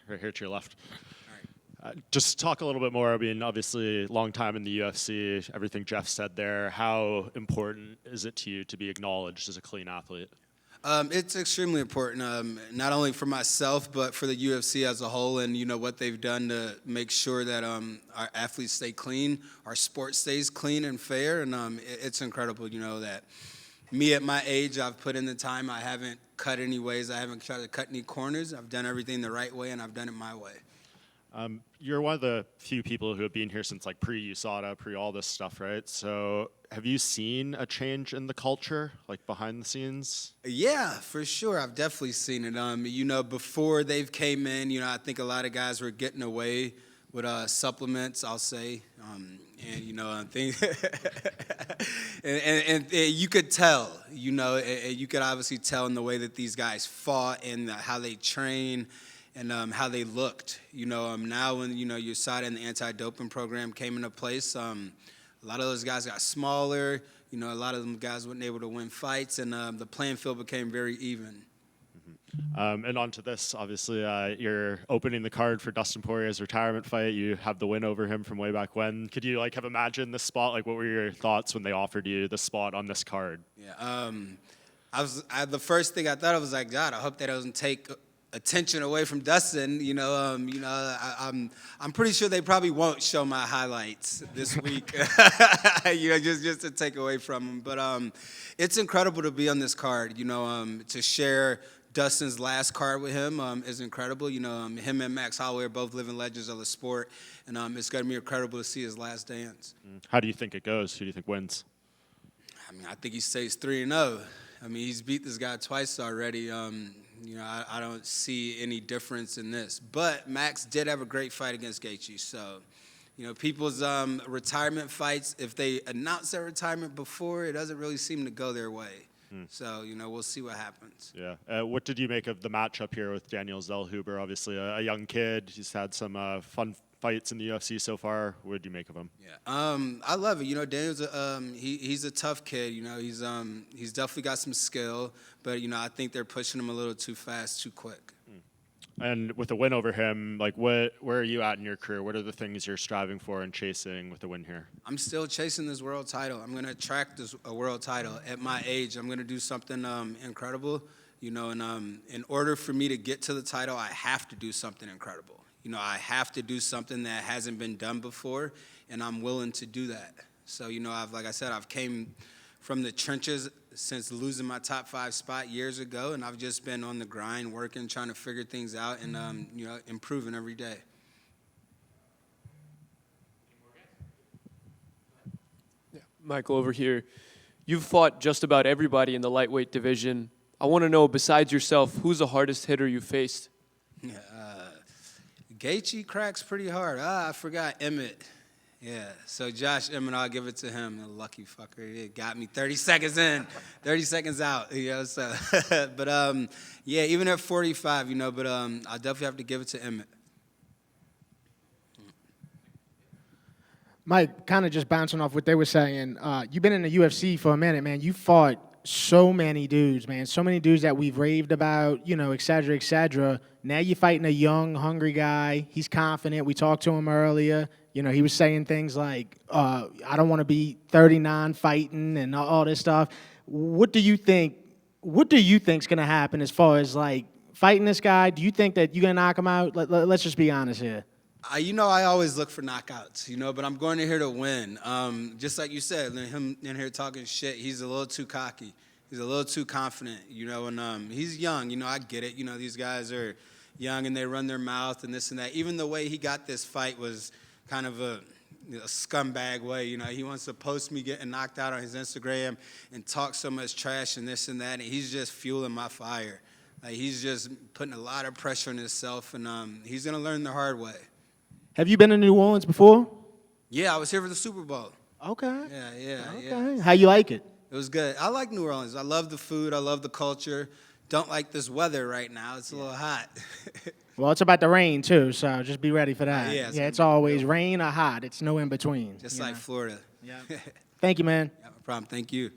right here to your left. Just talk a little bit more. I mean, obviously, long time in the UFC, everything Jeff said there. How important is it to you to be acknowledged as a clean athlete? It's extremely important, not only for myself, but for the UFC as a whole, and what they've done to make sure that our athletes stay clean, our sport stays clean and fair, and it's incredible, that me at my age, I've put in the time. I haven't cut any ways. I haven't tried to cut any corners. I've done everything the right way, and I've done it my way. You're one of the few people who have been here since like pre-USADA, pre all this stuff, right? So have you seen a change in the culture, like behind the scenes? Yeah, for sure. I've definitely seen it. Before they've came in, I think a lot of guys were getting away with supplements, I'll say. Things and you could tell, you could obviously tell in the way that these guys fought and how they train. And how they looked, now when, USADA and the anti-doping program came into place, a lot of those guys got smaller, a lot of them guys weren't able to win fights, and the playing field became very even. Mm-hmm. And on to this, obviously, you're opening the card for Dustin Poirier's retirement fight. You have the win over him from way back when. Could you, have imagined this spot? Like, what were your thoughts when they offered you the spot on this card? Yeah, the first thing I thought of was like, God, I hope that doesn't take attention away from Dustin. I'm pretty sure they probably won't show my highlights this week. Just to take away from him. But it's incredible to be on this card. To share Dustin's last card with him is incredible. Him and Max Holloway are both living legends of the sport, and it's going to be incredible to see his last dance. How do you think it goes? Who do you think wins? I think he stays 3-0. He's beat this guy twice already. I don't see any difference in this. But Max did have a great fight against Gaethje. So, people's retirement fights, if they announce their retirement before, it doesn't really seem to go their way. So, we'll see what happens. Yeah. What did you make of the matchup here with Daniel Zellhuber? Obviously, a young kid. He's had some fun fights in the UFC so far. What did you make of him? Yeah, I love it. Daniel's he's a tough kid. He's definitely got some skill, but I think they're pushing him a little too fast, too quick. And with a win over him, where are you at in your career? What are the things you're striving for and chasing with a win here? I'm still chasing this world title. I'm going to track a world title. At my age, I'm going to do something incredible. And in order for me to get to the title, I have to do something incredible. I have to do something that hasn't been done before, and I'm willing to do that. So, I've came from the trenches since losing my top 5 spot years ago, and I've just been on the grind, working, trying to figure things out, and, improving every day. Yeah, Michael, over here. You've fought just about everybody in the lightweight division. I want to know, besides yourself, who's the hardest hitter you faced? Yeah, Gaethje cracks pretty hard. I forgot Emmett. Yeah, so Josh Emmett, I'll give it to him. The lucky fucker. It got me 30 seconds in, 30 seconds out. So, but even at 45, but I definitely have to give it to Emmett. Mike, kind of just bouncing off what they were saying, you've been in the UFC for a minute, man. You fought so many dudes, man. So many dudes that we've raved about, et cetera, et cetera. Now you're fighting a young, hungry guy. He's confident. We talked to him earlier. He was saying things like, I don't want to be 39 fighting and all this stuff. What do you think is going to happen as far as, fighting this guy? Do you think that you're going to knock him out? Let's just be honest here. I always look for knockouts, but I'm going in here to win. Just like you said, him in here talking shit, he's a little too cocky. He's a little too confident, and he's young. I get it. These guys are young and they run their mouth and this and that. Even the way he got this fight was kind of a scumbag way. He wants to post me getting knocked out on his Instagram and talk so much trash and this and that, and he's just fueling my fire. He's just putting a lot of pressure on himself, and he's going to learn the hard way. Have you been to New Orleans before? Yeah, I was here for the Super Bowl. Okay. Yeah. How you like it? It was good. I like New Orleans. I love the food. I love the culture. Don't like this weather right now. It's a little hot. Well, it's about to rain, too, so just be ready for that. Yeah, it's always rain or hot. It's no in between. Just like Florida. Yeah. Thank you, man. No problem. Thank you.